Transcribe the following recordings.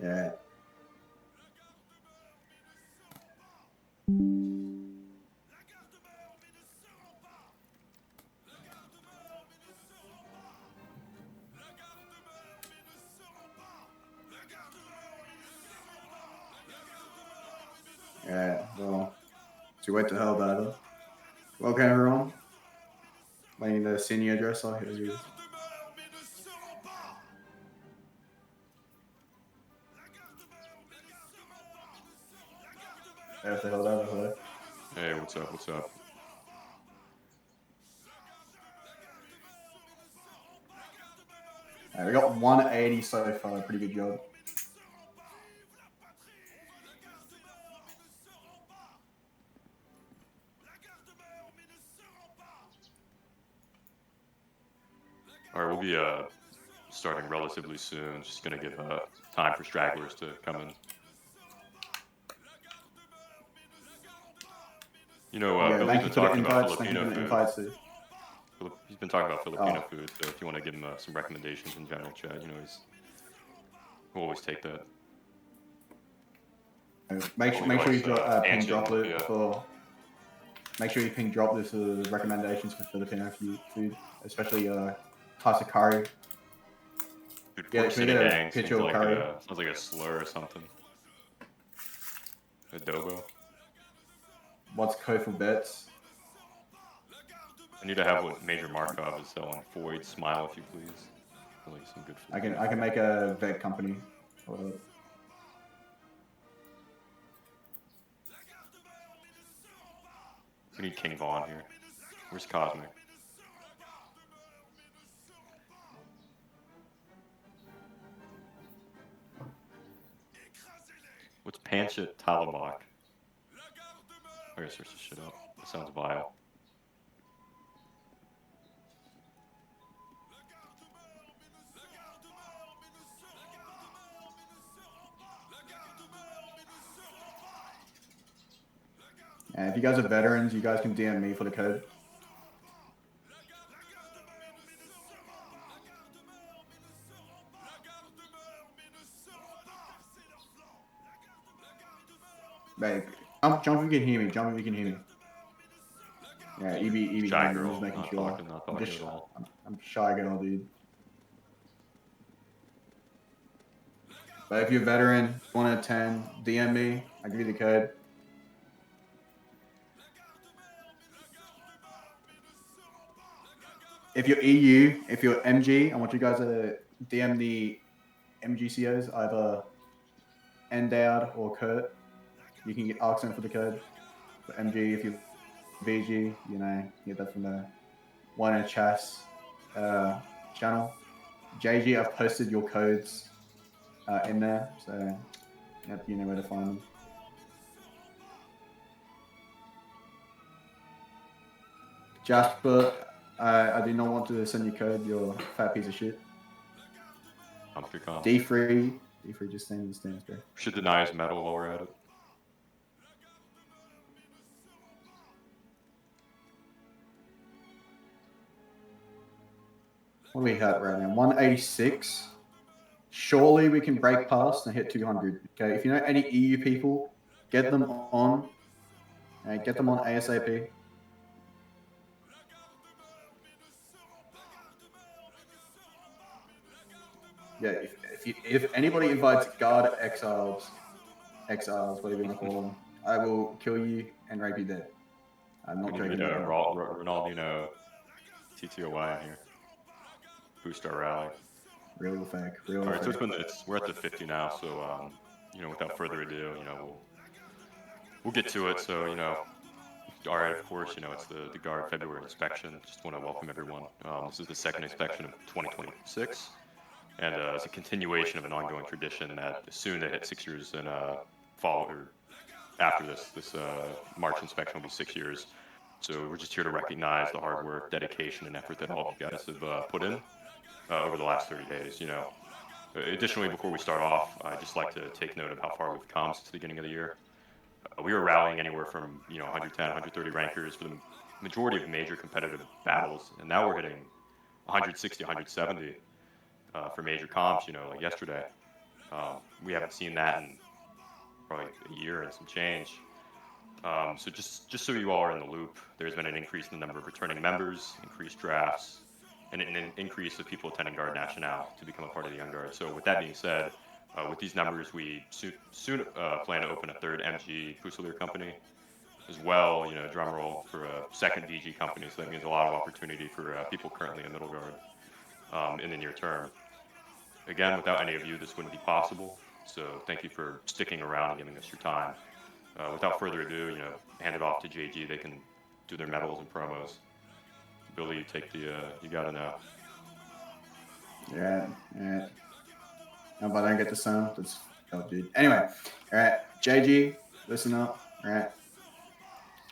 Yeah. Yeah, well, to wait to hell battle. Welcome everyone. Playing the senior dresser. Here he is. Wait the hell battle. Hello. Hey, what's up? What's up? We got 180 so far. Pretty good job. All right, we'll be starting relatively soon. Just gonna give time for stragglers to come in. You know, Yeah, Billy's thank you been for the talking about invites. Thank you Filipino for the food. invites too. He's been talking about Filipino Oh, food. So if you want to give him some recommendations in general, chat, he'll always take that. make Oh, sure he make sure likes you ping pancit and drop it lumpia. for. Make sure you ping drop this recommendations for Filipino food, especially types of curry. Dude, Yeah, pork can we get a sinigang picture of curry? sounds like a slur or something. Adobo. What's code for bets? I need to have what Major Markov is selling. Foyd, smile if you please. Like some good Filipino I can food. make a vet company. We need King Vaughn here. Where's Cosmic? What's Panchet Talabak? I gotta search this shit up. That sounds vile. And if you guys are veterans, you guys can DM me for the code. Like, jump if you can hear me. Jump if you can hear me. Yeah, EB Shy can. I'm just girl. making Not sure. talking, not talking at all. I'm shy girl, dude. But if you're a veteran, 1 to 10, DM me. I'll give you the code. If you're EU, if you're MG, I want you guys to DM the MGCOs, either Endowed or Kurt. You can ask them for the code. For MG, if you're VG, get that from the One in Chess channel. JG, I've posted your codes in there, so yep, you know where to find them. Jasper, I do not want to send you code. You're a fat piece of shit. I'm free comms. D3 just stands, bro. We should deny his medal while we're at it. What are we at right now? 186. Surely we can break past and hit 200. Okay, if you know any EU people, get them on. Get them on ASAP. Yeah, if anybody invites guard exiles, whatever you want to call them, I will kill you and rape you dead. I'm not We need joking to about get Ronaldinho TTOY in here. Boost our rally. Real fake, real All right, so fake. we're at the 50 now, so without further ado, we'll get to it. So all right, of course, it's the guard February inspection. Just want to welcome everyone. This is the second inspection of 2026, and it's a continuation of an ongoing tradition that soon to hit 6 years and follow or after this March inspection will be 6 years. So we're just here to recognize the hard work, dedication, and effort that all of you guys have put in over the last 30 days. Additionally, before we start off, I'd just like to take note of how far we've come since the beginning of the year. We were rallying anywhere from 110, 130 rankers for the majority of major competitive battles, and now we're hitting 160, 170 for major comps. Like yesterday. We haven't seen that in probably a year and some change. So just so you all are in the loop, there's been an increase in the number of returning members, increased drafts, and an increase of people attending Guard Nationale to become a part of the Young Guard. So with that being said, with these numbers, we soon plan to open a third MG Fusilier company as well. Drum roll for a second VG company. So that means a lot of opportunity for people currently in Middle Guard in the near term. Again, without any of you, this wouldn't be possible. So thank you for sticking around and giving us your time. Without further ado, hand it off to JG. They can do their medals and promos. Billy, you take the. You gotta know. Yeah, yeah. No, but I don't get the sound. That's dude. Anyway, all right, JG, listen up. All right,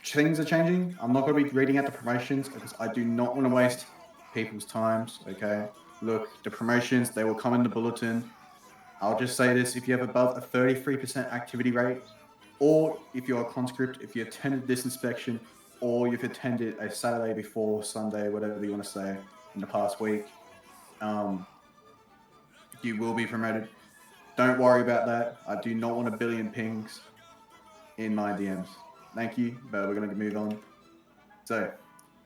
things are changing. I'm not going to be reading out the promotions because I do not want to waste people's times. Okay, look, the promotions they will come in the bulletin. I'll just say this: if you have above a 33% activity rate, or if you're a conscript, if you attended this inspection, or you've attended a Saturday before Sunday, whatever you want to say, in the past week, you will be promoted. Don't worry about that. I do not want a billion pings in my DMs. Thank you, but we're going to move on. So,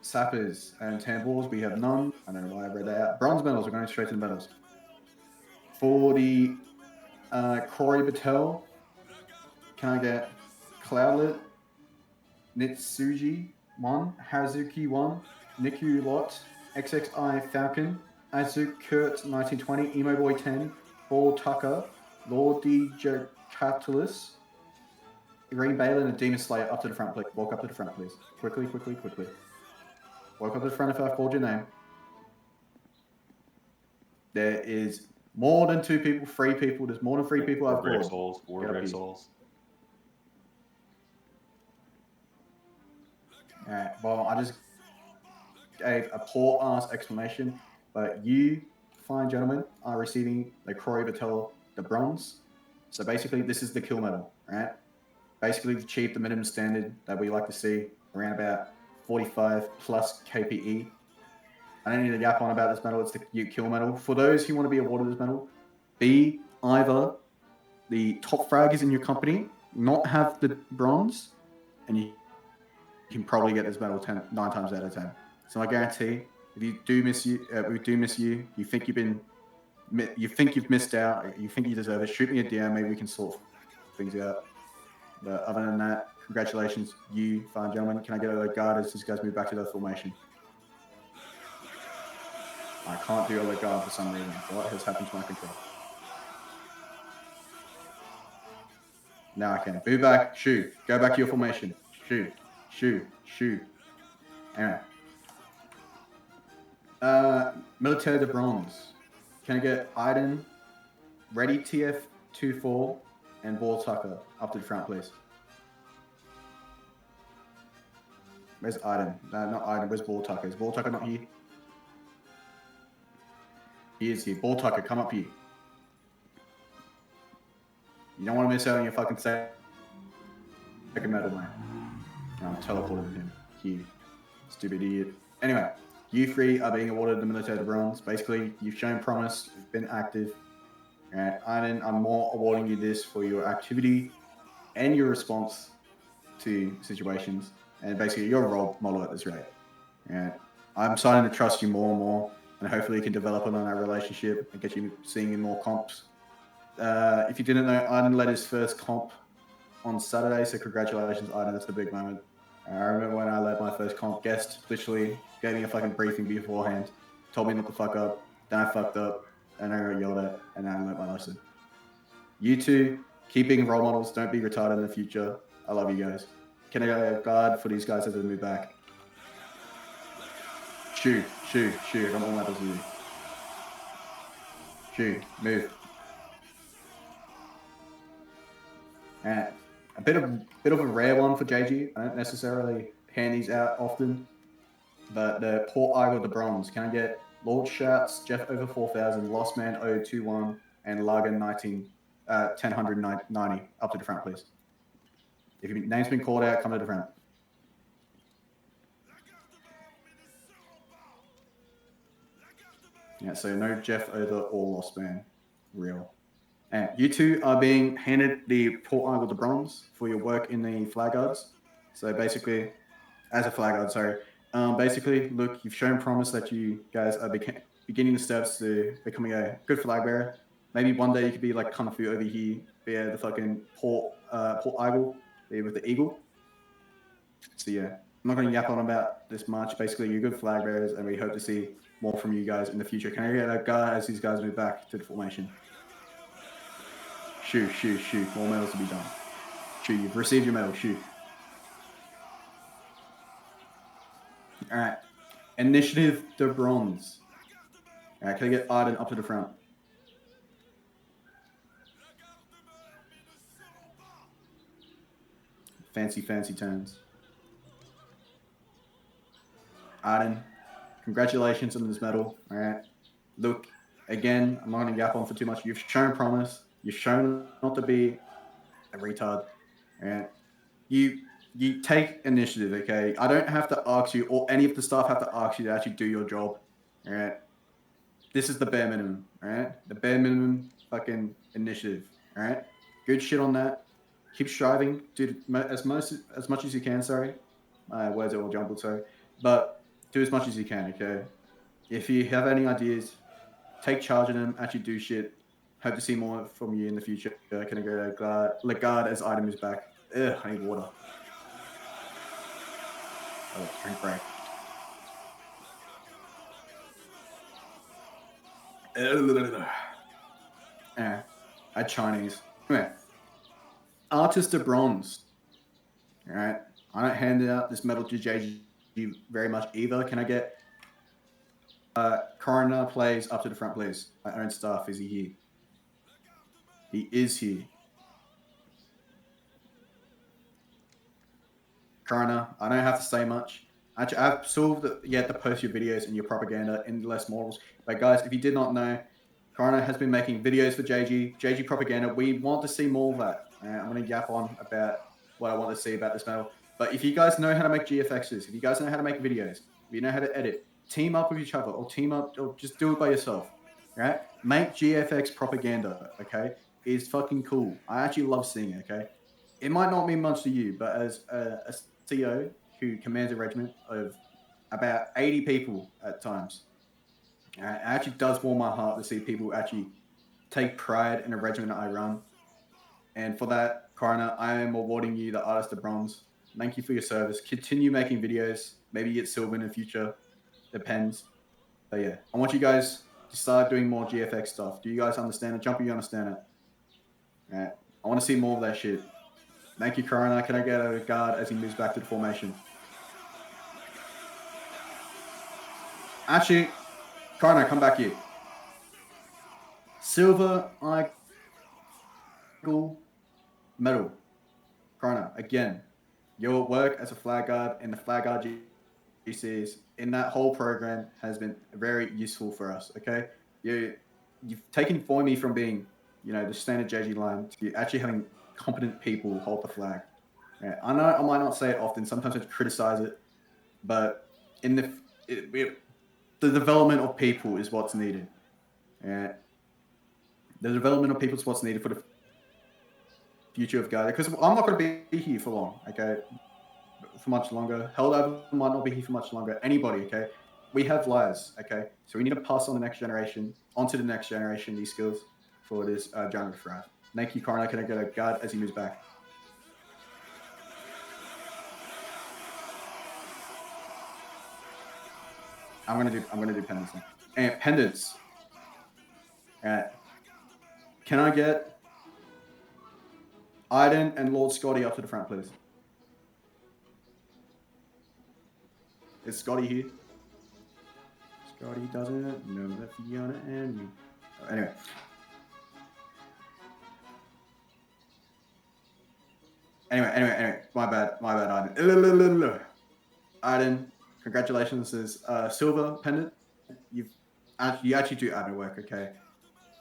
sappers and tambours, we have none. I don't know why I read that out. Bronze medals, we're going straight to the medals. For the Corey Battelle, can I get Cloudlet, Nitsuji 1, Hazuki 1, Niku Lot, XXI Falcon, Azuk Kurt 1920, Emo Boy 10, Ball Tucker, Lord DJ Catalyst, Irene Balin, and Demon Slayer up to the front, please. Walk up to the front, please. Quickly. Walk up to the front if I've called your name. There is more than 2 people, 3 people. There's more than 3 people I've Brave called. Souls, War Brave Souls. Alright, well, I just gave a poor ass explanation, but you, fine gentlemen, are receiving the Corey Battelle, the bronze. So basically, this is the kill medal, right? Basically, to achieve the minimum standard that we like to see, around about 45 plus KPE. I don't need to yap on about this medal. It's the kill medal. For those who want to be awarded this medal, be either the top fraggers in your company, not have the bronze, and you can probably get this medal 9 times out of 10. So I guarantee, if you do miss you, we do miss you. You think you've missed out. You think you deserve it. Shoot me a DM. Maybe we can sort things out. But other than that, congratulations, you fine gentlemen. Can I get a guard as these guys move back to their formation? I can't do a guard for some reason. What has happened to my control? Now I can. Move back. Shoot. Go back to your formation. Shoot. Anyway. Militaire de Bronze. Can I get Iden, Ready TF24, and Ball Tucker up to the front, please? Where's Iden? No, not Iden. Where's Ball Tucker? Is Ball Tucker not here? He is here. Ball Tucker, come up here. You don't want to miss out on your fucking second medal, man. I'm teleporting him. Here. Stupid idiot. Anyway, you 3 are being awarded the Militaire de Bronze. Basically, you've shown promise, you've been active. Alright, Iden, I'm more awarding you this for your activity and your response to situations. And basically, you're a role model at this rate. Alright, I'm starting to trust you more and more, and hopefully you can develop on that relationship and get you seeing in more comps. If you didn't know, Iden led his first comp on Saturday, so congratulations, Iden. That's a big moment. I remember when I led my first comp, guest literally gave me a fucking briefing beforehand, told me not to fuck up, then I fucked up, and I got yelled at, and I learned my lesson. You 2, keep being role models, don't be retarded in the future. I love you guys. Can I get a guard for these guys as they move back? Shoot. I got more medals than you. Shoot, move. Alright. A bit of a rare one for JG. I don't necessarily hand these out often. But the Port Igor de Bronze. Can I get Lord Shouts, Jeff over 4000, Lost Man 021, and Lager 1090 up to the front, please. If your name's been called out, come to the front. Yeah, so no Jeff over or Lost Man. Real. And you two are being handed the Port Idle de Bronze for your work in the flag guards. So basically, as a flag guard, sorry. Basically, look, you've shown promise that you guys are beginning the steps to becoming a good flag bearer. Maybe one day you could be like Kung Fu over here, be the fucking Port Eagle, be with the eagle. So yeah, I'm not going to yap on about this much. Basically, you're good flag bearers, and we hope to see more from you guys in the future. Can I get a guy as these guys move back to the formation? Shoot, shoot, shoot. More medals to be done. Shoot, you've received your medal. Shoot. All right. Initiative de Bronze. All right, can I get Arden up to the front? Fancy, fancy turns. Arden, congratulations on this medal. All right. Look, again, I'm not going to yap on for too much. You've shown promise. You've shown not to be a retard. All right. You take initiative, okay? I don't have to ask you, or any of the staff have to ask you to actually do your job. All right. This is the bare minimum. All right. The bare minimum fucking initiative. All right. Good shit on that. Keep striving. Do as much as you can. Sorry, my words are all jumbled. Sorry, but do as much as you can. Okay. If you have any ideas, take charge of them. Actually, do shit. Hope to see more from you in the future. Can I go to Legard as item is back? Ugh, I need water. Oh, drink break. I Chinese. Anyway, Artist of Bronze. All right. I don't hand out this medal to JG very much either. Can I get Coroner plays up to the front, please? My own staff. Is he here? He is here. Coroner, I don't have to say much. Actually, I've solved that you have to post your videos and your propaganda in less models. But guys, if you did not know, Coroner has been making videos for JG propaganda. We want to see more of that. I'm going to yap on about what I want to see about this medal. But if you guys know how to make GFXs, if you guys know how to make videos, if you know how to edit, team up with each other or team up or just do it by yourself. Right? Make GFX propaganda, okay? Is fucking cool. I actually love seeing it, okay? It might not mean much to you, but as a CO who commands a regiment of about 80 people at times, it actually does warm my heart to see people actually take pride in a regiment I run. And for that, Coroner, I am awarding you the Artist of Bronze. Thank you for your service. Continue making videos. Maybe get silver in the future. Depends. But yeah, I want you guys to start doing more GFX stuff. Do you guys understand it? Jumpy, you understand it? All right. I want to see more of that shit. Thank you, Coroner. Can I get a guard as he moves back to the formation? Actually, Coroner, come back here. Silver Eagle medal. Coroner, again, your work as a flag guard and the flag guard GCs in that whole program has been very useful for us. Okay, you've taken for me from being, the standard JG line to actually having competent people hold the flag. Yeah, I know I might not say it often. Sometimes I criticize it, but in the development of people is what's needed. Yeah, the development of people is what's needed for the future of Gaia. Because I'm not going to be here for long. Okay, for much longer. Helldiver might not be here for much longer. Anybody. Okay, we have lives. Okay, so we need to pass on the next generation, onto the next generation, these skills for this genre to thrive. Thank you, Coroner. Can I get a guard as he moves back? I'm gonna do pendants now. And pendants. Can I get Iden and Lord Scotty up to the front, please? Is Scotty here? Scotty doesn't know that Fiona and me. Anyway. Anyway. My bad, Iden. Iden, congratulations. This is silver pendant. You actually do admin work, okay?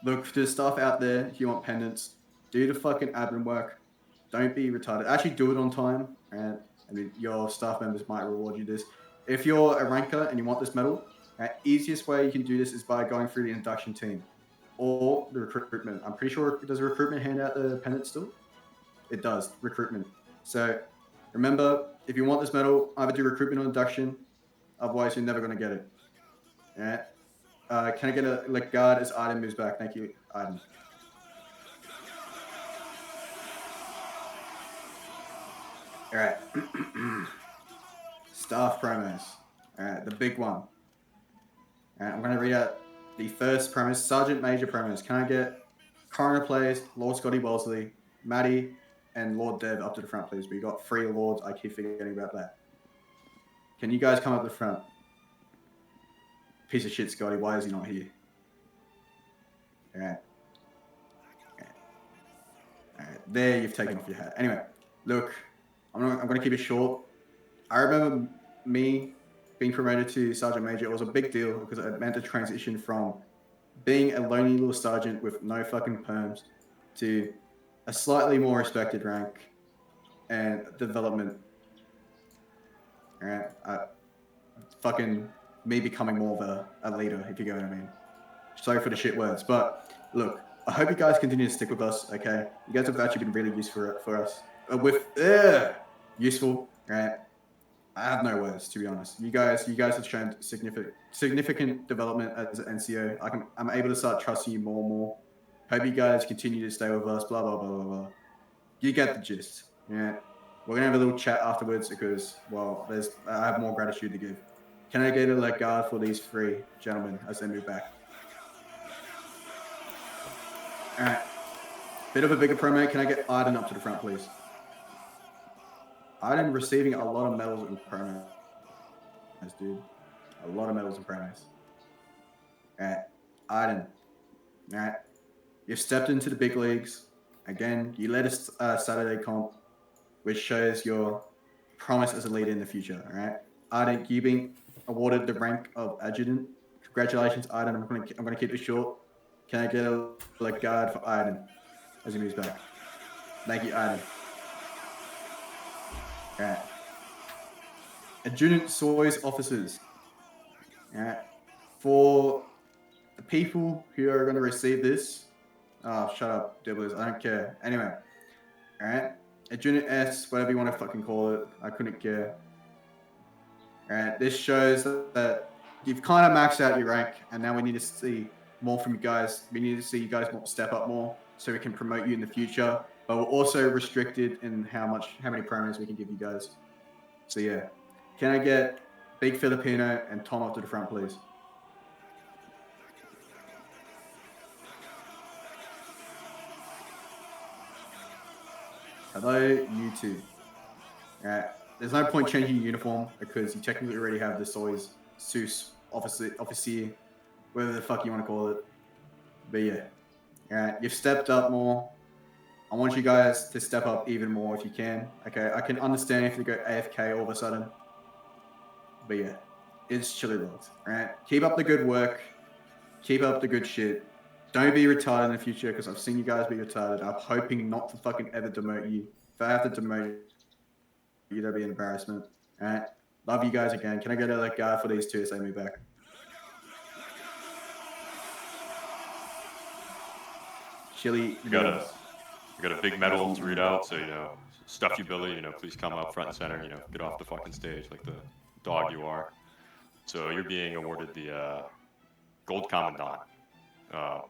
Look, to the staff out there, if you want pendants, do the fucking admin work. Don't be retarded. Actually do it on time, and your staff members might reward you this. If you're a ranker and you want this medal, the easiest way you can do this is by going through the induction team. or the recruitment. I'm pretty sure, does recruitment hand out the pendant still? It does, recruitment. So remember, if you want this medal, either do recruitment or induction, otherwise you're never going to get it. All right? Can I get a like guard as Arden moves back? Thank you, Arden. All right. Staff promos. All right, the big one. All right, I'm going to read out the first promos, Sergeant Major promos. Can I get Coroner Plays, Lord Scotty Wellesley, Maddie, and Lord Dev up to the front, please? We got 3 lords. I keep forgetting about that. Can you guys come up to the front? Piece of shit, Scotty. Why is he not here? All right. All right. There, you've taken off your hat. Anyway, look, I'm going to keep it short. I remember me being promoted to Sergeant Major. It was a big deal because it meant a transition from being a lonely little sergeant with no fucking perms to a slightly more respected rank and development. All right. Fucking me becoming more of a leader, if you get what I mean. Sorry for the shit words, but look, I hope you guys continue to stick with us, okay? You guys have actually been really useful for us. Useful, right? I have no words, to be honest. You guys have shown significant development as an NCO. I'm able to start trusting you more and more. Hope you guys continue to stay with us. Blah blah blah blah blah. You get the gist. Yeah, we're gonna have a little chat afterwards because, well, I have more gratitude to give. Can I get a leg guard for these 3 gentlemen as they move back? All right. Bit of a bigger promo. Can I get Arden up to the front, please? Arden receiving a lot of medals and promos, dude. A lot of medals and promos. All right. Arden. All right. You've stepped into the big leagues. Again, you led a Saturday comp, which shows your promise as a leader in the future. All right. Arden, you've been awarded the rank of adjutant. Congratulations, Arden. I'm gonna keep it short. Can I get a like guard for Arden as he moves back? Thank you, Arden. All right. Adjutant Soy's officers. All right. For the people who are going to receive this, oh, shut up, Dibblers. I don't care. Anyway. All right. Adjutant S, whatever you want to fucking call it. I couldn't care. All right. This shows that you've kind of maxed out your rank, and now we need to see more from you guys. We need to see you guys step up more so we can promote you in the future. But we're also restricted in how many promos we can give you guys. So yeah. Can I get Big Filipino and Tom up to the front, please? Hello, you two. All right. There's no point changing uniform because you technically already have the Soy's Seuss officer, whatever the fuck you want to call it. But yeah. All right. You've stepped up more. I want you guys to step up even more if you can. Okay. I can understand if you go AFK all of a sudden. But yeah. It's chili dogs. All right. Keep up the good work. Keep up the good shit. Don't be retarded in the future because I've seen you guys be retarded. I'm hoping not to fucking ever demote you. If I have to demote you, that'd be an embarrassment. All right. Love you guys again. Can I get a guard for these 2 as they move back? Chili. We got a big medal to read out, so stuff you, Billy. Please come up front and center. Get off the fucking stage like the dog you are. So you're being awarded the Gold Commandant. So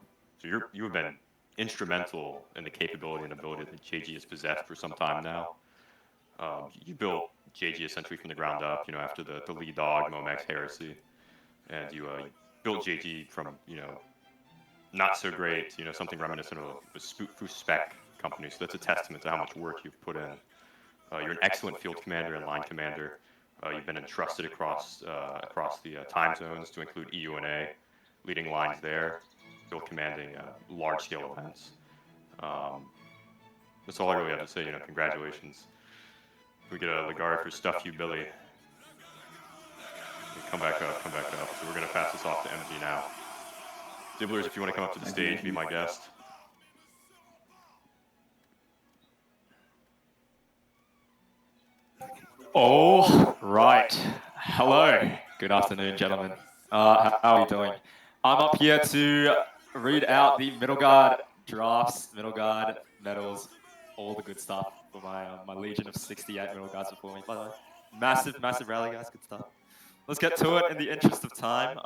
you have been instrumental in the capability and ability that JG has possessed for some time now. You built JG essentially from the ground up, after the lead dog, Momax Heresy. And you built JG from, not so great, something reminiscent of a spec company. So that's a testament to how much work you've put in. You're an excellent field commander and line commander. You've been entrusted across the time zones to include EU and A, leading lines there, still commanding large-scale events. That's all I really have to say. Congratulations. We get a Legard for Stuff You, Billy. Come back up. So we're gonna pass this off to MG now. Dibblers, if you want to come up to the stage, be my guest. All right. Hello. Good afternoon, gentlemen. How are you doing? I'm up here to read out the middle guard drafts, middle guard medals, all the good stuff for my legion of 68 middle guards before me. By the way, massive rally, guys. Good stuff. Let's get to it in the interest of time.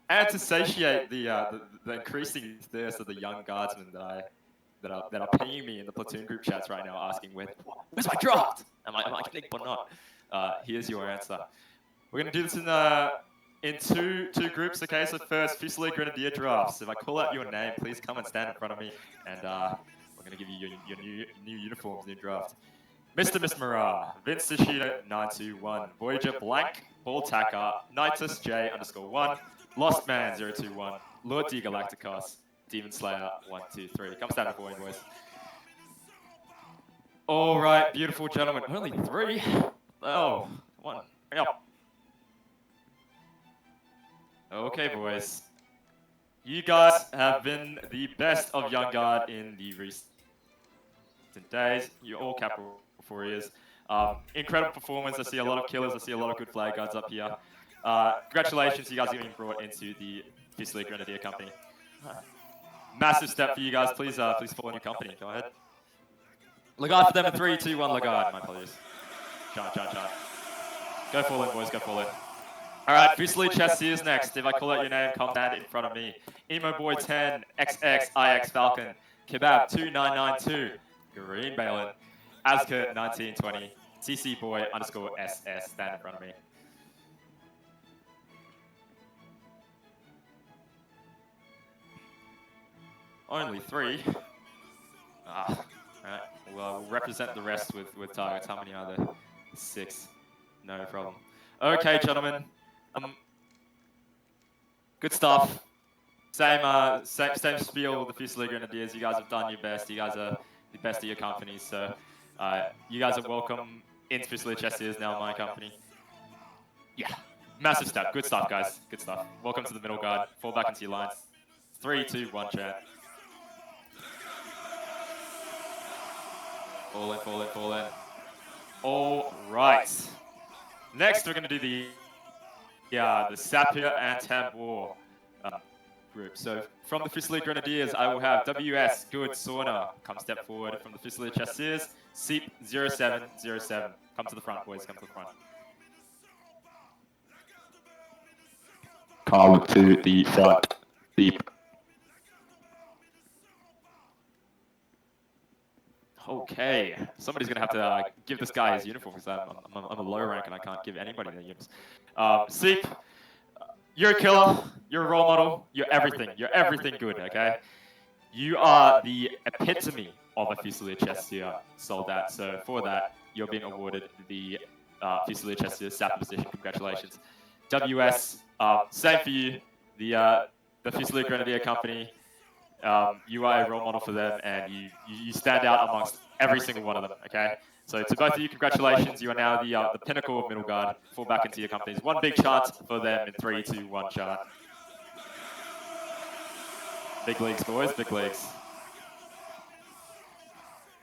And to satiate the increasing thirst of the young guardsmen that are pinging me in the platoon group chats right now, asking where's my draft? Am I getting or not? Here's your answer. We're gonna do this in two groups. Okay, so first Fusilier Grenadier drafts. If I call out your name, please come and stand in front of me, and we're gonna give you your new uniforms, new draft. Mr. Mirror, Vince Shishido 921, Voyager Blank, Ball Tacker, Nitus J_1, Lost Man 021, Lord D Galacticos, Demon Slayer 123. Come stand up for me, boys. All right, beautiful gentlemen. Only 3. Oh, come on, bring up. Okay, boys. You guys have been the best of Young Guard in the recent days. You're all capital 4 years. Incredible performance. I see a lot of killers. I see a lot of good flag guards up here. Congratulations, you guys are getting brought into the Fusilier Grenadier Company. Massive step for you guys. Please fall in your company. Go ahead. Legard for them in 3, 2, 1. Legard. My apologies. Chant. Go fall in, boys. Go fall in. All right, Fusilier Chasseurs next. If I call out your name, come stand in front of me. Emo Boy 10, XX, IX Falcon, Kebab 2992, Green Balin, Azka 1920, CC Boy _SS. Stand in front of me. Only 3. All right. Well, we'll represent the rest with targets. How many are there? 6. No problem. Okay, gentlemen. Good stuff. Same spiel with the Fusilier Grenadiers. You guys have done your best. You guys are the best of your companies. So you guys are welcome into Fusilier Chasseurs now, my company. Yeah. Massive step. Good stuff, guys. Good stuff. Welcome to the middle guard. Fall back into your lines. 3, 2, 1, chant. Fall in. All right. Next, we're going to do the Sapir and Tambor group. So from the Fusilier Grenadiers, I will have WS Good Sauna come step forward. From the Fusilier Chasseurs, Seep 0707. Come to the front, boys. Come to the front. Come to the front. Seep. Okay, somebody's gonna have to give this guy his uniform because I'm a low rank and I can't give anybody their uniforms. Seep, you're a killer, you're a role model, you're everything good, okay? You are the epitome of a Fusilier Chasseur soldat, so for that, you're being awarded the Fusilier Chasseur SAP position. Congratulations. WS, same for you, the Fusilier Grenadier Company. You are a role model for them, and you stand out amongst every single one of them, okay? So to both of you, congratulations. You are now the pinnacle of middle guard. Fall back into your companies. One big chant for them in 3, 2, 1, chant. Big leagues, boys, big leagues.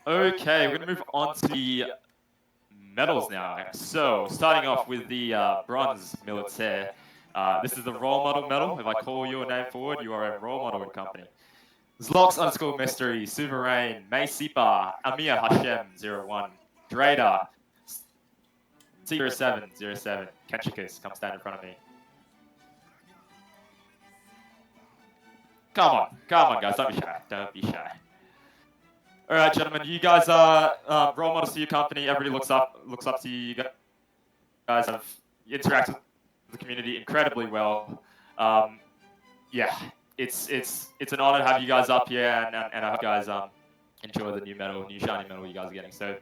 Okay, we're going to move on to the medals now. So starting off with the bronze militaire. This is the role model medal. If I call your name forward, you are a role model in company. Zlox _Mystery, Souverain, Maysipa, Amir Hashem 01, Drader, 0707, Kenchikus, come stand in front of me. Come on guys, don't be shy. Alright gentlemen, you guys are role models to your company, everybody looks up to you, you guys have interacted with the community incredibly well. Yeah. It's an honor to have you guys up here, and I hope you guys enjoy the new shiny medal you guys are getting. So,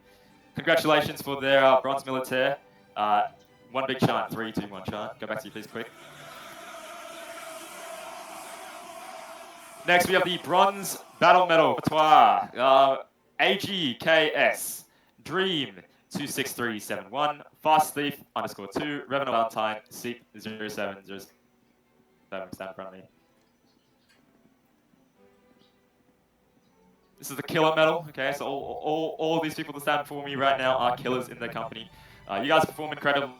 congratulations for their bronze militaire. One big chant, 3, 2, 1 chant. Go back to you, please, quick. Next, we have the bronze battle medal, Patois, AGKS, Dream 26371, Fast Thief _2, Revenant Valentine, Seep 0707. Stand in front of me. This is the killer medal, okay? So all these people that stand before me right now are killers in their company. You guys perform incredibly.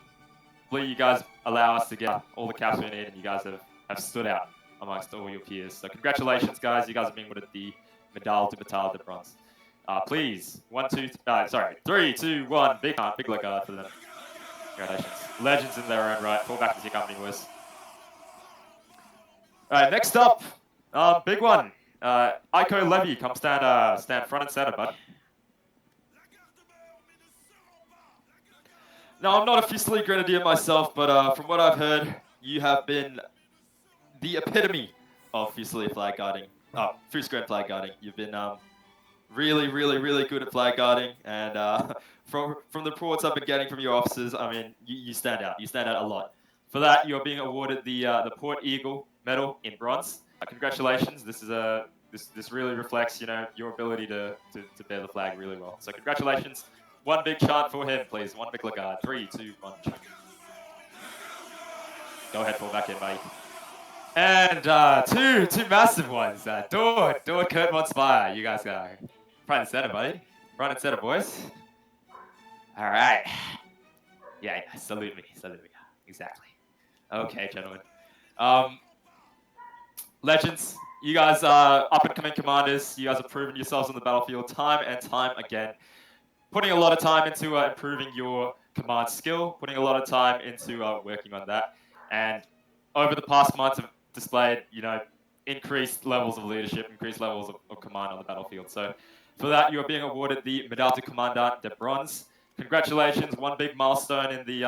You guys allow us to get all the caps we need, and you guys have stood out. amongst all your peers. So congratulations, guys. You guys have been awarded the Medal de Bronze. Please, 3, 2, 1. Big regard for them. Congratulations. Legends in their own right. Fall back into your company, boys. All right, next up, big one. Iko Levy, come stand front and center, bud. Now, I'm not a Fusilier Grenadier myself, but from what I've heard, you have been the epitome of Fusilier flag guarding. Fusgren flag guarding. You've been really, really, really good at flag guarding, and from the reports I've been getting from your officers, I mean, you stand out. You stand out a lot. For that, you're being awarded the Port Eagle Medal in bronze. Congratulations. This really reflects, your ability to bear the flag really well. So congratulations. One big chant for him, please. One big regard. 3, 2, 1. Go ahead, fall back in, buddy. And two massive ones. Dord, Kurt Von Spire. You guys go. Front and center, buddy. Front and center, boys. All right. Yeah, salute me. Exactly. Okay, gentlemen. Legends, you guys are up-and-coming commanders. You guys have proven yourselves on the battlefield time and time again. Putting a lot of time into improving your command skill, putting a lot of time into working on that. And over the past months have displayed, increased levels of leadership, increased levels of command on the battlefield. So for that, you are being awarded the Medal de Commandant de Bronze. Congratulations, one big milestone in the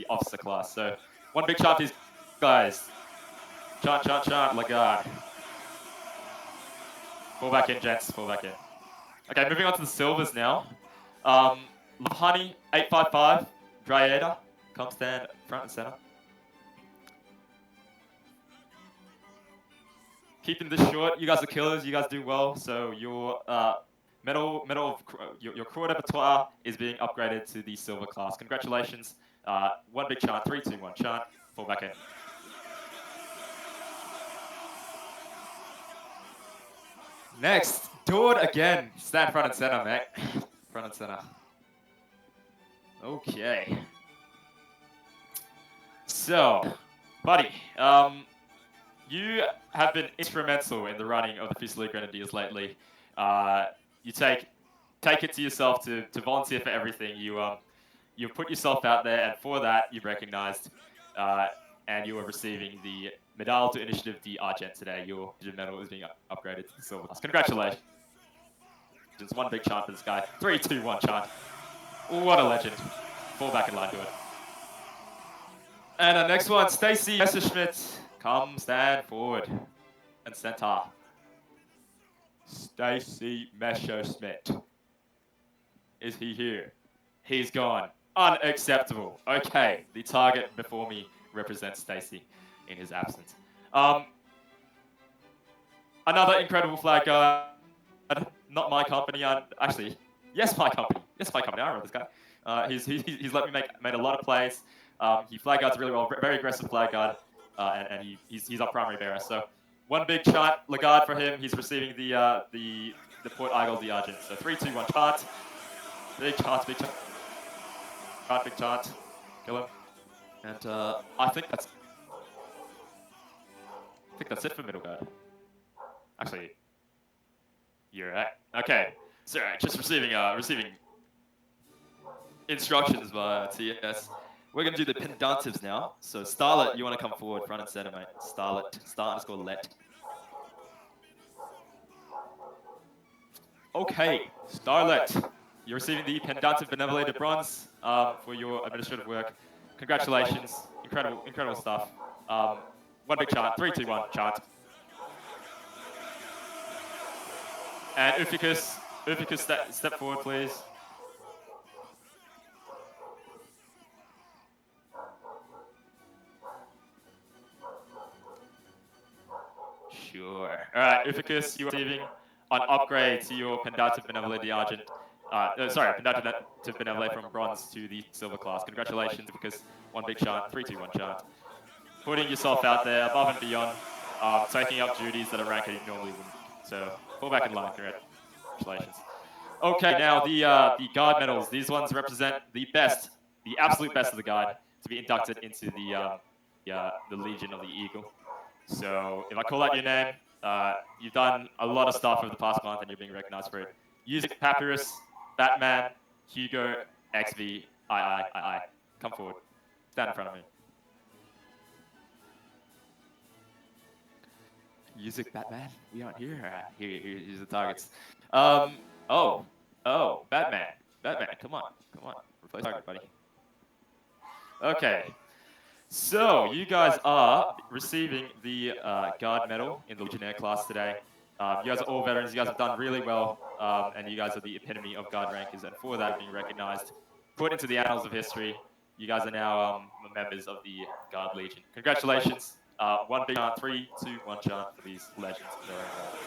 officer class. So one big chant, these guys. Chant, Lagarde. Fall back in, gents. Fall back in. Okay, moving on to the silvers now. Love Honey 855, Dryada, come stand front and center. Keeping this short, you guys are killers. You guys do well. So your your Croix de Batois is being upgraded to the silver class. Congratulations. One big chant. 3, 2, 1. Chant. Fall back in. Next, Dord again. Stand front and center, mate. Front and center. Okay. So, buddy, you have been instrumental in the running of the Fusilier Grenadiers lately. You take it to yourself to volunteer for everything. You put yourself out there, and for that, you've recognized, and you are receiving the Medal to Initiative d'Argent today. Your medal is being upgraded to the silver class. Congratulations. Just one big chant for this guy. 3, 2, 1 chant. What a legend. Fall back in line, do it. And our next one, Stacy Messerschmidt. Come stand forward and center. Stacy Messerschmidt. Is he here? He's gone. Unacceptable. Okay, the target before me represents Stacy in his absence. Another incredible flag guard. Not my company. Actually, yes, my company. Yes, my company. I remember this guy. He's let me made a lot of plays. He flag guards really well. Very aggressive flag guard, and he's our primary bearer. So one big chant, Lagarde for him. He's receiving the Port Eagle d'Argent. So 3, 2, 1 chant. Big chant. Big chant. Kill him. And I think that's it for middle guard. Actually, you're right. Okay, so just receiving instructions via TS. We're gonna do the pendatives now. So Starlet, you wanna come forward, front and center, mate. Starlet, _let. Okay, Starlet, you're receiving the Pendative Benevolent de Bronze for your administrative work. Congratulations, incredible stuff. One big chant, 3, 2, 1 chant. And Uficus, step forward, please. Sure. All right, Uficus, you are receiving an upgrade to your Pendative Benevolent d'Argent. Pendative Benevolent from bronze to the silver class. Congratulations, Uficus. One big chant, 3, 2, 1 chant. Putting yourself out there above and beyond, taking up duties that a ranker normally wouldn't. So fall back in line. Congratulations. Okay, now the guard medals. These ones represent the best, the absolute best of the guard to be inducted into the Legion of the Eagle. So if I call out your name, you've done a lot of stuff over the past month and you're being recognized for it. Music, Papyrus, Batman, Hugo, XV, I. Come forward. Stand in front of me. Music, Batman, we aren't here. Here's the targets. Oh, Batman. Batman, come on. Replace target, buddy. Okay. So you guys are receiving the guard medal in the Legionnaire class today. You guys are all veterans. You guys have done really well, and you guys are the epitome of guard rankers. And for that, being recognized, put into the annals of history. You guys are now members of the Guard Legion. Congratulations! One big chant, 3, 2, 1 chant for these legends in their own right.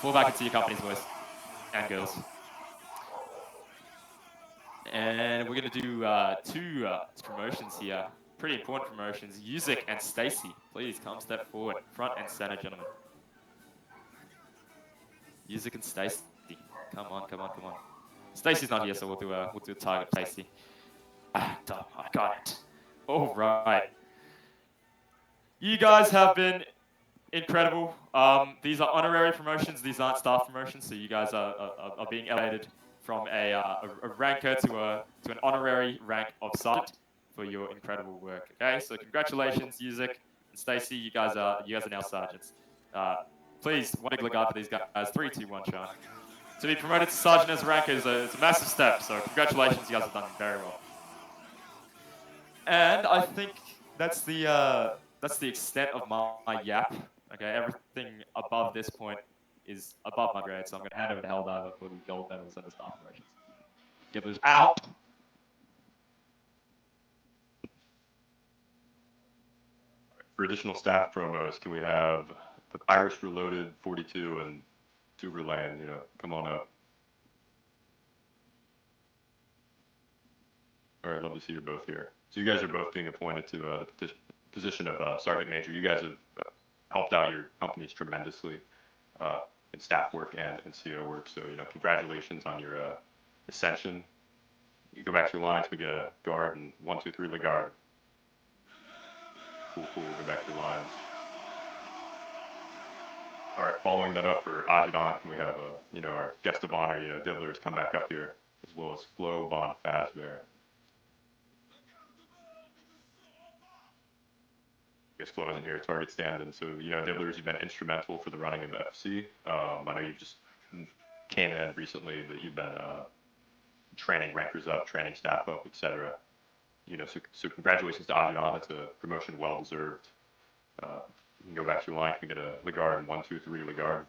Fall back into your companies, boys and girls. And we're going to do two promotions here. Pretty important promotions. Yuzik and Stacy, please come step forward. Front and center, gentlemen. Yuzik and Stacy. Come on. Stacy's not here, so we'll do a target Stacy. I got it. All right. You guys have been incredible. These are honorary promotions. These aren't staff promotions, so you guys are being elevated from a ranker to an honorary rank of sergeant for your incredible work. Okay, so congratulations, Yuzik and Stacy. You guys are now sergeants. Please, one big regard for these guys. 3, 2, 1, Sean. To be promoted to sergeant as a ranker is a massive step. So congratulations, you guys have done very well. And I think that's the extent of my yap. Okay, everything above this point is above my grade, so I'm going to hand over to Helldiver for the gold medals and the staff promotions. Get those out. For additional staff promos, can we have the Irish Reloaded 42 and Superland? Come on up. All right, love to see you both here. So you guys are both being appointed to the position of Sergeant Major. You guys have helped out your companies tremendously in staff work and in CO work. So congratulations on your ascension. You go back to your lines. We get a guard and 1, 2, 3 the guard. Cool. Go back to your lines. All right, following that up for Adjutant, we have our guest of honor, Diddlers come back up here, as well as Flo Von Fazbear. I guess Flo isn't here, target stand-in. So, Diddlers, you've been instrumental for the running of FC. I know you just came in recently, but you've been training rankers up, training staff up, etc. So congratulations to Adjutant. It's a promotion well deserved. You can go back to your line. You can get a Legard and 1, 2, 3 Legard.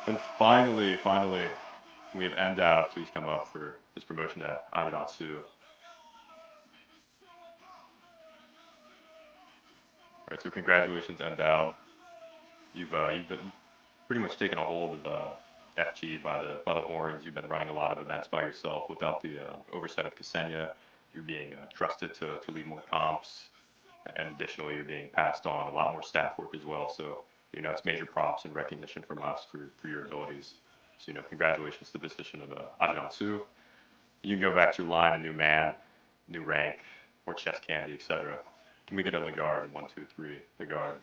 And finally, we have Endowed. Please come up for this promotion to Adjutant Sue. All right, so congratulations, Endowed. You've been pretty much taken a hold of FG by the horns. You've been running a lot of events by yourself without the oversight of Ksenia. You're being trusted to lead more comps, and additionally, you're being passed on a lot more staff work as well. So it's major props and recognition from us for your abilities. So congratulations to the position of Adjutant Sue. You can go back to your line, a new man, new rank, more chest candy, etc. Can we get a Legard? 1, 2, 3 Legard.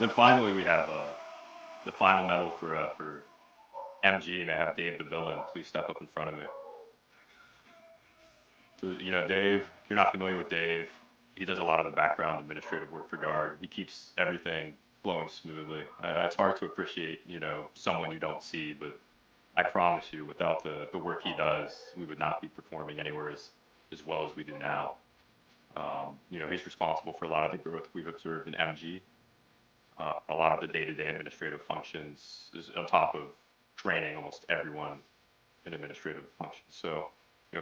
Then finally, we have the final medal for MG, and I have Dave the villain. Please step up in front of me. So, Dave, if you're not familiar with Dave, he does a lot of the background administrative work for Guard. He keeps everything flowing smoothly. It's hard to appreciate, someone you don't see, but I promise you, without the work he does, we would not be performing anywhere as well as we do now. He's responsible for a lot of the growth we've observed in MG. A lot of the day-to-day administrative functions is on top of training almost everyone in administrative functions. So,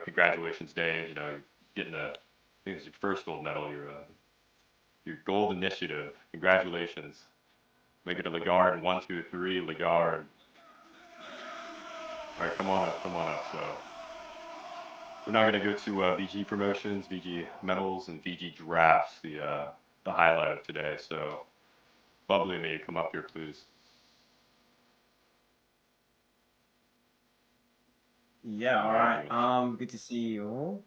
congratulations, Dave. You're getting I think it's your first gold medal. Your gold initiative. Congratulations. Make it a Legard. 1, 2, 3 Legard. All right, come on up. So we're now going to go to VG promotions, VG medals, and VG drafts. The highlight of today. So, Bubbly Me, come up here, please. Yeah, all right. Good to see you all.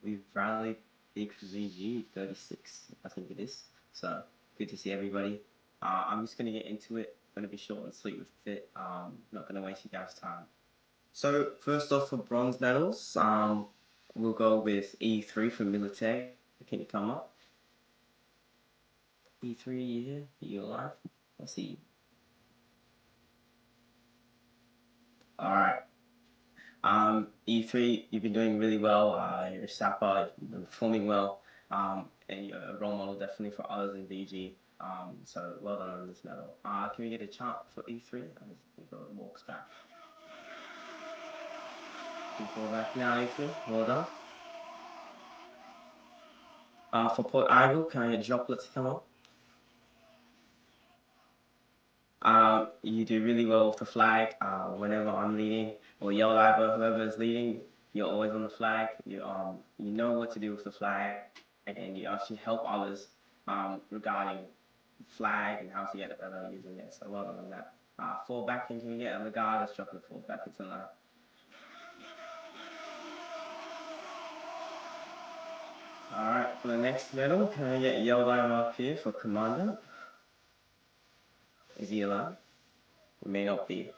We've rallied XVG 36, I think it is. So good to see everybody. I'm just gonna get into it. Gonna be short and sweet with it. Not gonna waste you guys' time. So first off, for bronze medals, we'll go with E3 for military. Can you come up? E3, you here? Are you alive? Let's see. All right. E3, you've been doing really well. You're a sapper, you've been performing well, and you're a role model definitely for others in VG. So well done on this medal. Can we get a chant for E3 as he walks back? Fall back now, E3. Well done. For Port Idle, can I get droplets to come up? You do really well with the flag. Whenever I'm leading or yell over whoever is leading, you're always on the flag. You know what to do with the flag, and you actually help others regarding flag and how to get better using it. So well done on that. Fall back and can you get a Legard? Let's drop the fall back into line. Alright, for the next medal, can I get yelled over up here for Commander? Is he alive? He may not be.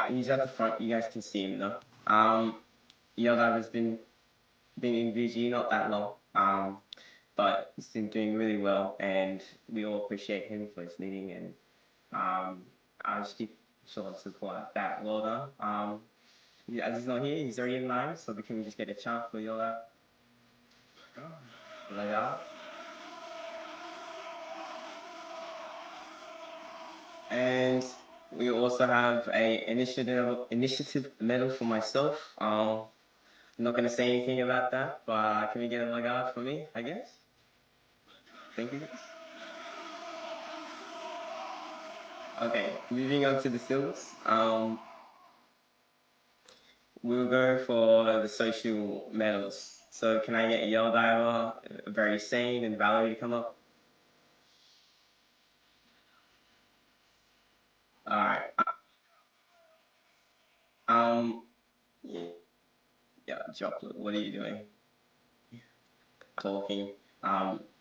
He's at the front. You guys can see him though. Yellow has been in VG not that long, but he's been doing really well, and we all appreciate him for his leading. And I just keep showing support at that. Well done. As he's not here, he's already in line, so we can just get a chant for Yellow. Like that. And we also have a initiative medal for myself. I'm not going to say anything about that, but can we get a Legard for me, I guess? Thank you. Okay, moving on to the silvers. We'll go for the social medals. So can I get Yell Diver, Very Sane, and Valerie to come up? Alright. Yeah, Droplet, what are you doing? Talking.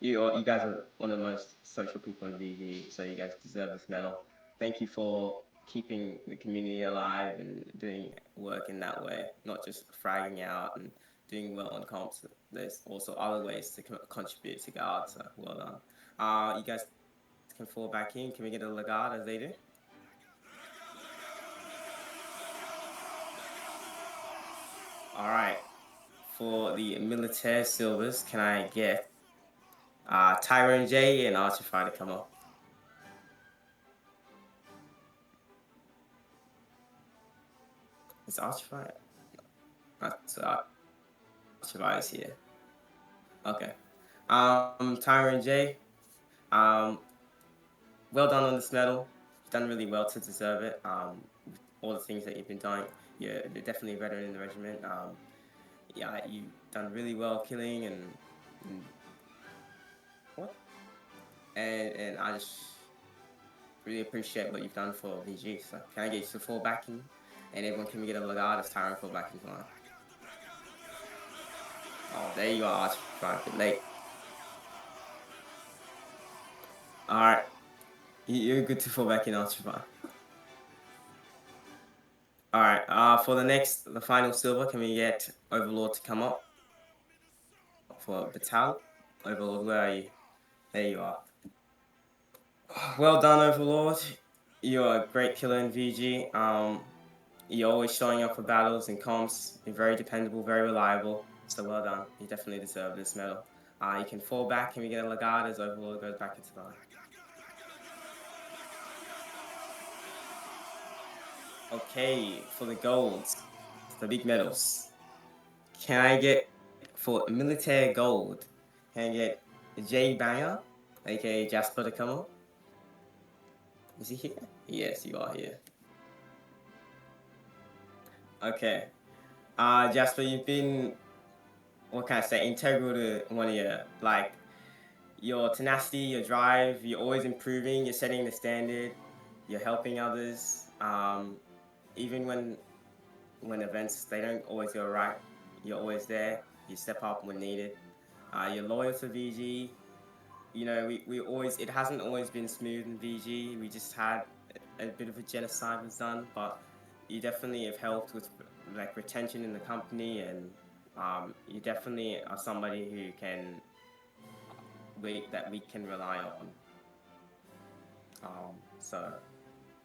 You guys are one of the most social people in VG, so you guys deserve this medal. Thank you for keeping the community alive and doing work in that way, not just fragging out and doing well on comps. There's also other ways to contribute to guard, so well done. You guys can fall back in. Can we get a Legard as they do? All right. For the militaire silvers, can I get Tyrone J and Archify to come up? Is Archify? Archify is here. Okay. Tyrone J. Well done on this medal. You've done really well to deserve it. All the things that you've been doing, you're definitely a veteran in the regiment. Yeah, you've done really well killing and what? And I just really appreciate what you've done for VG. So can I get you to fall back in? And everyone can get a Legard as Tyrone fall back into line. Oh, there you are, Archify. Bit late. Alright. You're good to fall back in, Archify. Alright, for the final silver, can we get Overlord to come up? For Batal. Overlord, where are you? There you are. Well done, Overlord. You're a great killer in VG. You're always showing up for battles and comps. You're very dependable, very reliable. So well done. You definitely deserve this medal. You can fall back. Can we get a Legard as Overlord goes back into the line? Okay, for the golds, the big medals. Can I get, for military gold, can I get Jay Banger, aka Jasper, to come up? Is he here? Yes, you are here. Okay. Jasper, you've been, what can I say, integral to one of your, like, your tenacity, your drive, you're always improving, you're setting the standard, you're helping others. Even when when events they don't always go right. You're always there. You step up when needed. You're loyal to VG. You know, we always it hasn't always been smooth in VG. We just had a bit of a genocide was done, but you definitely have helped with like retention in the company, and you definitely are somebody who can that we can rely on. So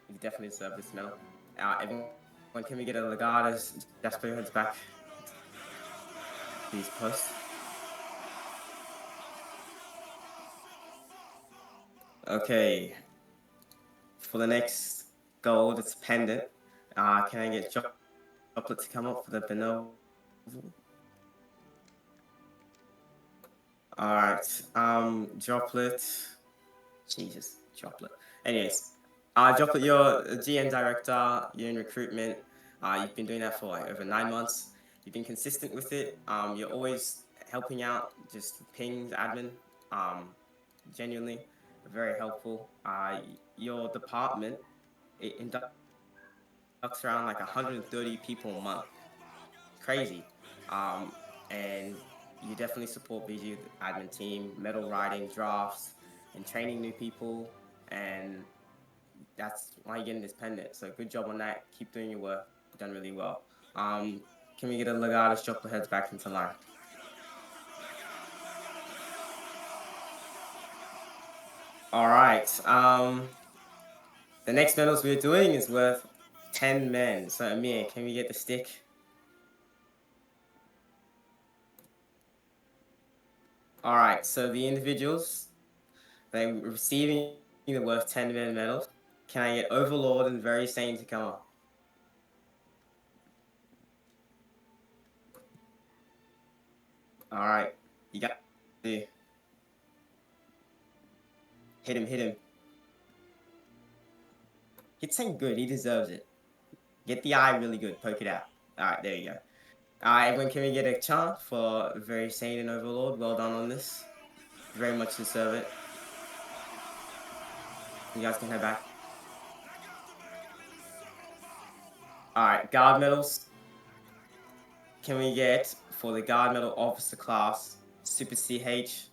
you definitely deserve this medal. Everyone, can we get a legard as Jasper heads back these posts? Okay. For the next gold, it's pendant. Can I get Droplet to come up for the benevolent? Alright, Droplet. Jesus, Droplet. Anyways, Droplet, you're a GM director, you're in recruitment. You've been doing that for like over 9 months. You've been consistent with it. You're always helping out, just pings, admin. Genuinely, very helpful. Your department, it inducts around like 130 people a month. Crazy. And you definitely support VG admin team, medal writing, drafts, and training new people. And that's why you're getting this pendant. So good job on that. Keep doing your work. You've done really well. Can we get a Legatus Droplet heads back into line? All right. The next medals we're doing is worth 10 men. So Amir, can we get the stick? All right. So the individuals, they're receiving the worth 10 men medals. Can I get Overlord and Very Sane to come up? All right. You got to hit him. Hit Sane good. He deserves it. Get the eye really good. Poke it out. All right. There you go. Everyone, can we get a chant for Very Sane and Overlord? Well done on this. Very much deserve it. You guys can head back. Alright, guard medals. Can we get, for the guard medal officer class, Super CH,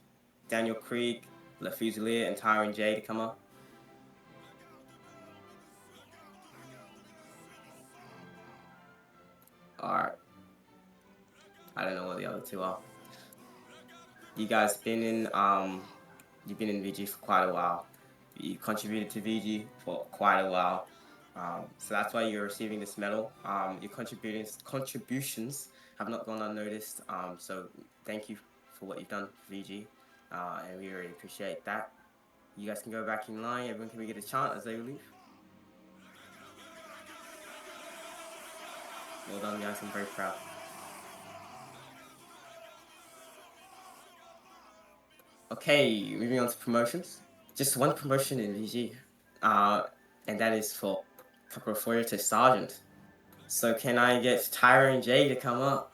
Daniel Krieg, Le Fusilier, and Tyron J to come up? Alright. I don't know what the other two are. You guys been in you've been in VG for quite a while. You contributed to VG for quite a while. So that's why you're receiving this medal. Your contributions have not gone unnoticed. So thank you for what you've done for VG, and we really appreciate that. You guys can go back in line. Everyone, can we get a chant as they leave? Well done, guys. I'm very proud. Okay, moving on to promotions. Just one promotion in VG, and that is for Corporal Foyer to Sergeant. So can I get Tyra and Jay to come up?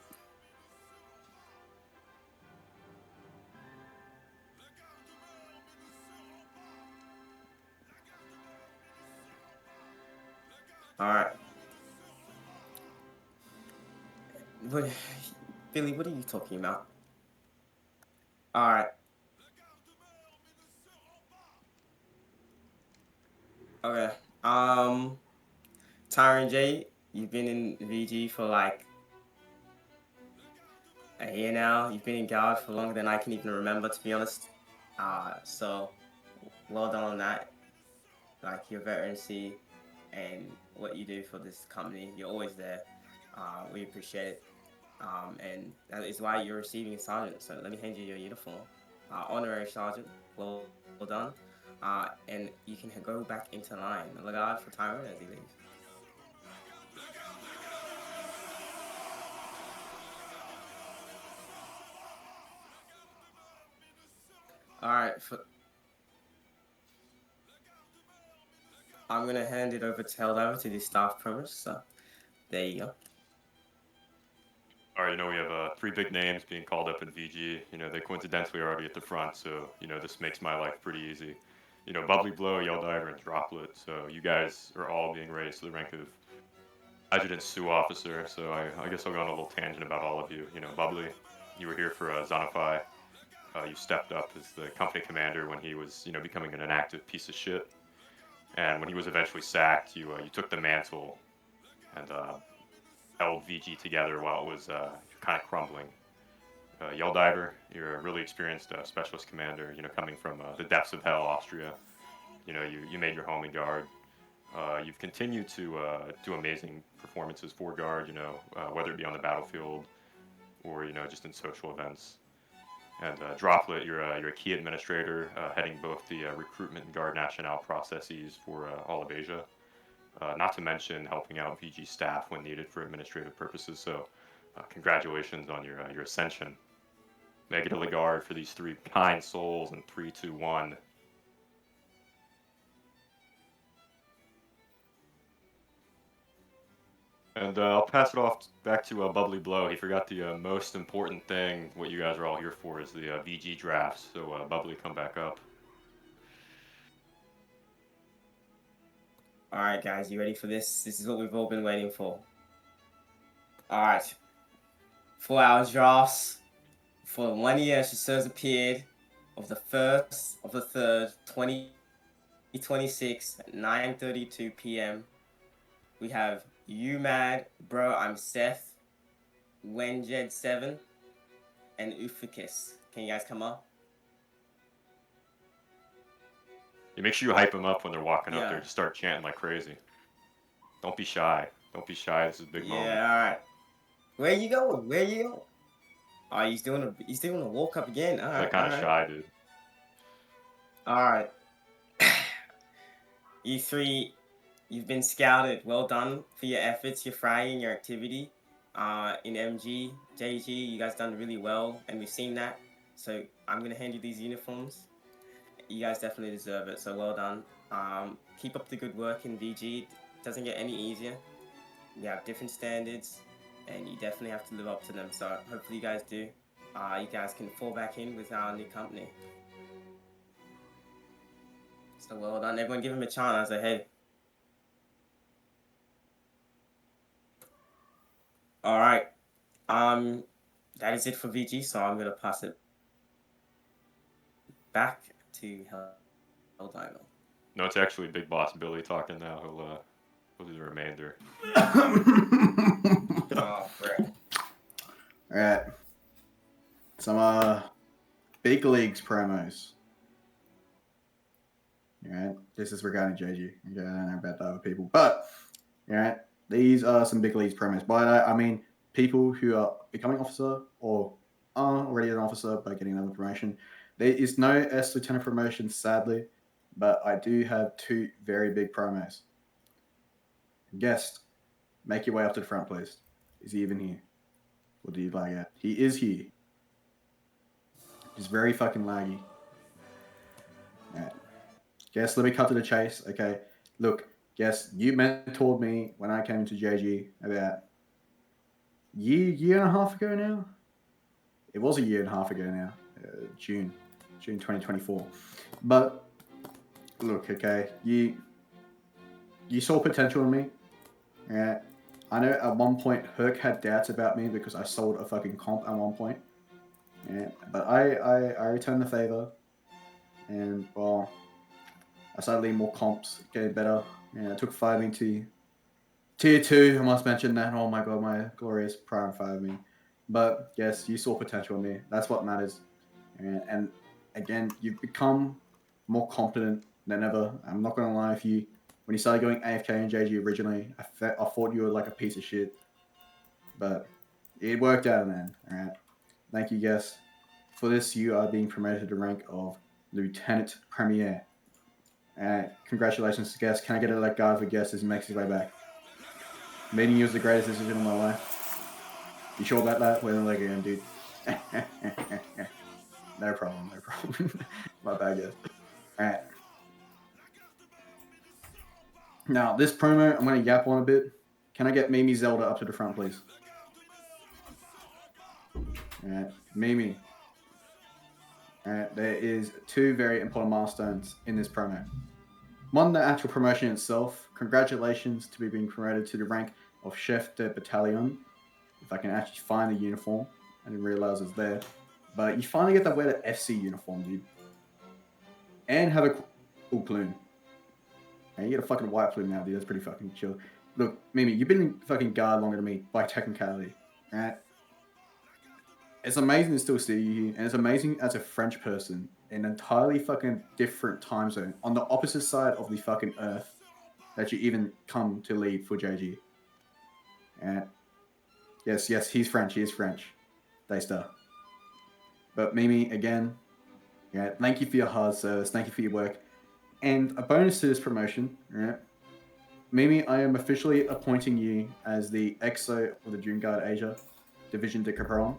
Alright. Billy, what are you talking about? Alright. Okay. Tyra and Jay, you've been in VG for like a year now. You've been in guard for longer than I can even remember, to be honest. So well done on that. Like your veterancy and what you do for this company, you're always there. We appreciate it. And that is why you're receiving a sergeant. So let me hand you your uniform. Honorary sergeant, well done. And you can go back into line. Look out for Tyrone as he leaves. Alright, I'm gonna hand it over to Heldiver to do staff promos. So there you go. All right, we have 3 big names being called up in VG. They coincidentally are already at the front, so this makes my life pretty easy. Bubbly Blow, Yell Diver, and Droplet. So you guys are all being raised to the rank of Adjutant Sue Officer. So I guess I'll go on a little tangent about all of you. You know, Bubbly, you were here for Zonify. You stepped up as the company commander when he was, you know, becoming an inactive piece of shit. And when he was eventually sacked, you took the mantle and held VG together while it was kind of crumbling. Yell Diver, you're a really experienced specialist commander. You know, coming from the depths of hell, Austria. You know, you made your home in Guard. You've continued to do amazing performances for Guard. You know, whether it be on the battlefield or you know just in social events. And Droplet, you're a key administrator, heading both the recruitment and Guard National processes for all of Asia. Not to mention helping out VG staff when needed for administrative purposes. So, congratulations on your ascension. Make it a Guard for these three kind souls in 3, 2, 1. And I'll pass it off back to Bubbly Blow. He forgot the most important thing. What you guys are all here for is the VG drafts. So Bubbly, come back up. All right, guys, you ready for this? This is what we've all been waiting for. All right. For our drafts for 1 year, Chasseurs appeared of the 1st of the 3rd, 2026 at 9:32 p.m. We have You Mad, Bro, I'm Seth, Wenjed7, and Ufikis. Can you guys come up? You make sure you hype them up when they're walking up Yeah. there. Just start chanting like crazy. Don't be shy. Don't be shy. This is a big moment. Yeah, all right. Where you going? Where you going? Oh, he's doing a walk up again. All right. Like kind of shy, dude. All right. You three, you've been scouted. Well done for your efforts, your frying, your activity. In MG, JG, you guys done really well, and we've seen that. So I'm gonna hand you these uniforms. You guys definitely deserve it. So well done. Keep up the good work in VG. It doesn't get any easier. We have different standards, and you definitely have to live up to them. So hopefully you guys do. You guys can fall back in with our new company. So well done. Everyone give him a chant as a head. All right. That is it for VG. So I'm gonna pass it back to Helldino. No, it's actually Big Boss Billy talking now. He'll do the remainder. Oh, frick. All right. Some big leagues promos. All right. This is regarding JG. Okay, I don't know about the other people, but all right. These are some big leagues promos. By that I mean people who are becoming officer or are already an officer but getting another promotion. There is no S Lieutenant promotion, sadly, but I do have 2 very big promos. Guest, make your way up to the front, please. Is he even here? Or do you lag out? He is here. He's very fucking laggy. Alright. Guess, let me cut to the chase, okay? Look, guess, you mentored me when I came to JG about year and a half ago now? It was a year and a half ago now. June 2024. But, look, okay, you saw potential in me. Alright? I know at one point Herc had doubts about me because I sold a fucking comp at one point. Yeah, but I returned the favor, and well, I started leading more comps, getting better. Yeah, I took 5 into tier 2. I must mention that. Oh my god, my glorious prime 5 me. But yes, you saw potential in me. That's what matters. And again, you've become more competent than ever. I'm not gonna lie with you. When you started going AFK and JG originally, I thought you were like a piece of shit. But it worked out in the end. Alright. Thank you, Guess. For this, you are being promoted to the rank of Lieutenant Premier. Congratulations to Guess. Can I get a let go for Guess as he makes his way back? Meeting you was the greatest decision of my life. You sure about that? Wait a leg again, dude. No problem. My bad, Guess. Alright. Now, this promo, I'm going to yap on a bit. Can I get Mimi Zelda up to the front, please? Alright, Mimi. Alright, there is 2 very important milestones in this promo. One, the actual promotion itself. Congratulations to be being promoted to the rank of Chef de Battalion. If I can actually find the uniform, I didn't realize it's there. But you finally get to wear the FC uniform, dude, and have a cool plume. And you get a fucking white plume now, dude. That's pretty fucking chill. Look, Mimi, you've been in fucking guard longer than me by technicality, right? It's amazing to still see you here, and it's amazing as a French person in an entirely fucking different time zone on the opposite side of the fucking earth that you even come to lead for JG. And yes, he's French. He is French. Daystar. But Mimi, again, yeah, thank you for your hard service. Thank you for your work. And a bonus to this promotion, right? Mimi, I am officially appointing you as the EXO of the Dream Guard Asia Division de Capron.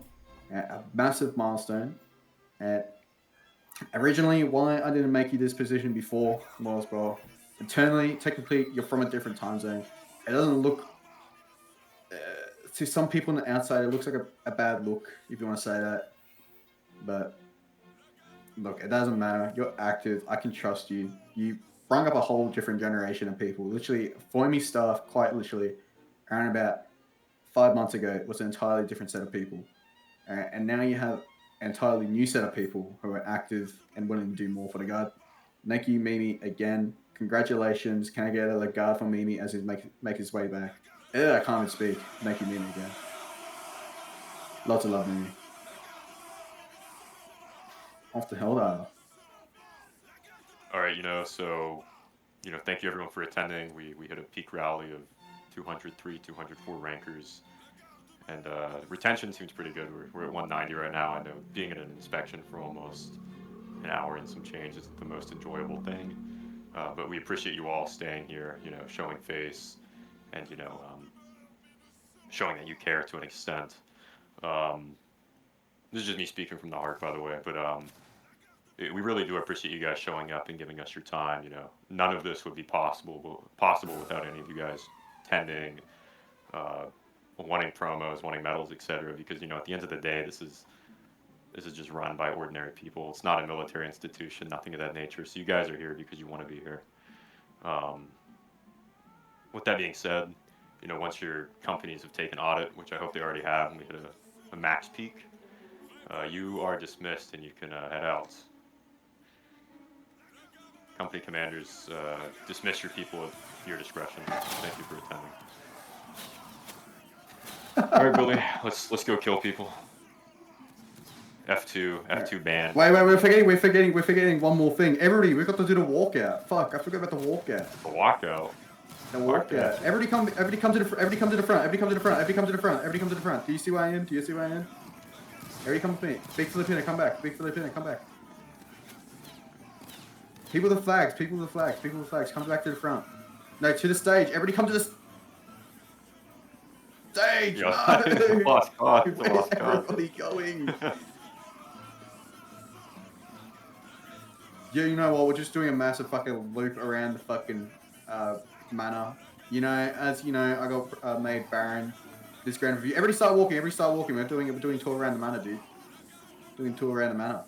A massive milestone. Originally, why I didn't make you this position before was, well, internally, technically, you're from a different time zone. It doesn't look, to some people on the outside, it looks like a bad look, if you want to say that. But, look, it doesn't matter. You're active. I can trust you. You brought up a whole different generation of people. Literally, Foimi staff, quite literally, around about 5 months ago, was an entirely different set of people. And now you have an entirely new set of people who are active and willing to do more for the guard. Thank you, Mimi, again. Congratulations. Can I get a guard from Mimi as he make his way back? I can't even speak. Thank you, Mimi, again. Lots of love, Mimi. Off the hell dial. All right, so, thank you everyone for attending. We hit a peak rally of 203, 204 rankers. And retention seems pretty good. We're at 190 right now. I know being at an inspection for almost an hour and some change isn't the most enjoyable thing. But we appreciate you all staying here, showing face and, showing that you care to an extent. This is just me speaking from the heart, by the way, but we really do appreciate you guys showing up and giving us your time. None of this would be possible without any of you guys attending, wanting promos, wanting medals, etc. Because at the end of the day, this is just run by ordinary people. It's not a military institution, nothing of that nature. So you guys are here because you want to be here. With that being said, once your companies have taken audit, which I hope they already have, and we hit a max peak, you are dismissed and you can head out. Company commanders, dismiss your people at your discretion. Thank you for attending. All right, Billy, let's go kill people. F2 ban. Wait, we're forgetting one more thing. Everybody, we've got to do the walkout. Fuck, I forgot about the walkout. The walkout. The walkout. Everybody come to the front. Everybody come to the front. Do you see where I am? Everybody come with me. Big Filipino, come back. People with the flags, come back to the front. No, to the stage. Everybody come to the stage. Yeah. Lost cause. Where's everybody going? Yeah, you know what? We're just doing a massive fucking loop around the fucking manor. As you know, I got made Baron. This grand review. Everybody start walking. We're doing a tour around the manor, dude. Doing a tour around the manor.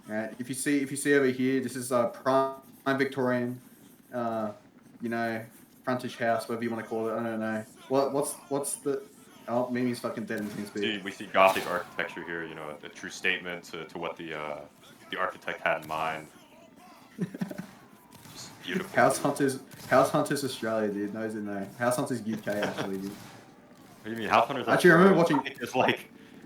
Right. If you see over here, this is prime Victorian. Frontage house, whatever you want to call it. I don't know. What's the? Oh, Mimi's fucking dead in TeamSpeak. We see Gothic architecture here. A true statement to what the architect had in mind. Just beautiful. House Hunters Australia, dude. No, no. House Hunters UK, actually, dude. What do you mean, House Hunters? Actually, I remember watching.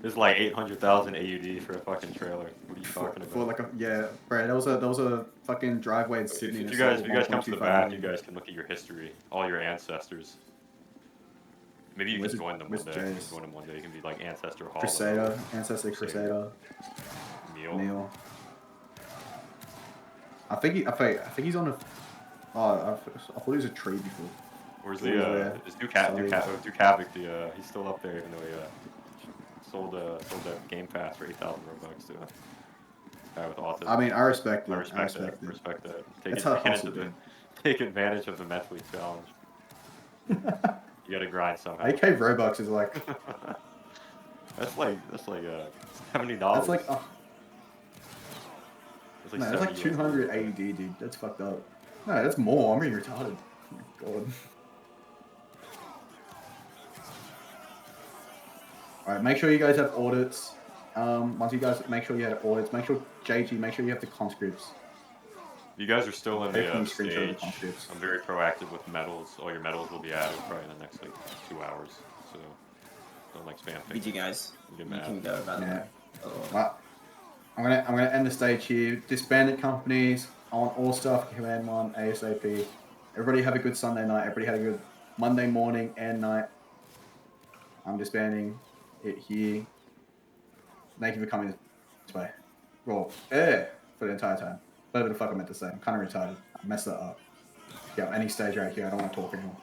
It's like 800,000 AUD for a fucking trailer. What are you talking about? Bro, that was a fucking driveway in Sydney. If you guys come to the back, you guys can look at your history, all your ancestors. Maybe you can join them one day. You can be like Ancestor Hall. Crusader. Neil. I think he's on a. Oh, I thought he was a tree before. Where's is Duke Havoc? He's still up there, even though he sold that Game Pass for 8,000 Robux to a guy with autism. I mean, I respect it. I respect that. Take advantage of the mentally challenged. You gotta grind somehow. 8K Robux is like. that's like $70. That's like. That's like 200 AUD, dude. That's fucked up. No, that's more. I'm being retarded. Oh my god. All right, make sure you guys have audits. Once you guys make sure you have audits, make sure JG, make sure you have the conscripts. You guys are still in Definitely the screenshot the stage. conscripts. I'm very proactive with medals. All your medals will be added probably in the next like 2 hours. So don't like spam things. BG guys, You get you mad. can go, by the Yeah. way. Oh. Well, I'm gonna end the stage here. Disbanded companies. I want all staff command 1 ASAP. Everybody have a good Sunday night. Everybody have a good Monday morning and night. I'm disbanding it here. Thank you for coming this way. Roll. For the entire time. Whatever the fuck I meant to say. I'm kind of retarded. I messed that up. Yeah, any stage right here. I don't want to talk anymore.